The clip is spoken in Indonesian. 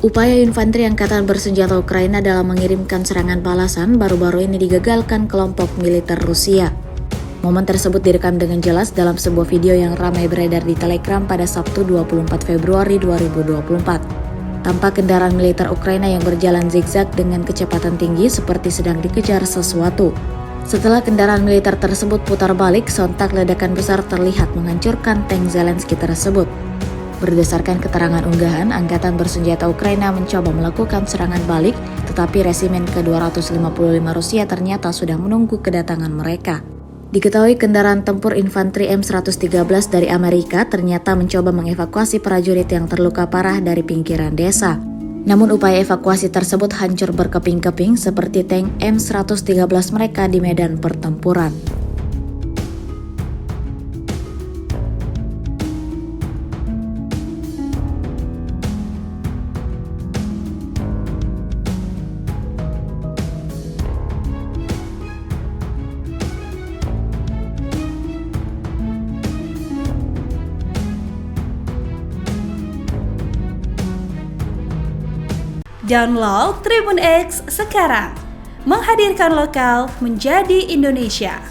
Upaya infanteri Angkatan Bersenjata Ukraina dalam mengirimkan serangan balasan baru-baru ini digagalkan kelompok militer Rusia. Momen tersebut direkam dengan jelas dalam sebuah video yang ramai beredar di Telegram pada Sabtu 24 Februari 2024. Tampak kendaraan militer Ukraina yang berjalan zigzag dengan kecepatan tinggi seperti sedang dikejar sesuatu. Setelah kendaraan militer tersebut putar balik, sontak ledakan besar terlihat menghancurkan tank Zelensky tersebut. Berdasarkan keterangan unggahan, Angkatan Bersenjata Ukraina mencoba melakukan serangan balik, tetapi resimen ke-255 Rusia ternyata sudah menunggu kedatangan mereka. Diketahui kendaraan tempur infanteri M113 dari Amerika ternyata mencoba mengevakuasi prajurit yang terluka parah dari pinggiran desa. Namun upaya evakuasi tersebut hancur berkeping-keping seperti tank M113 mereka di medan pertempuran. Download Tribun X sekarang, menghadirkan lokal menjadi Indonesia.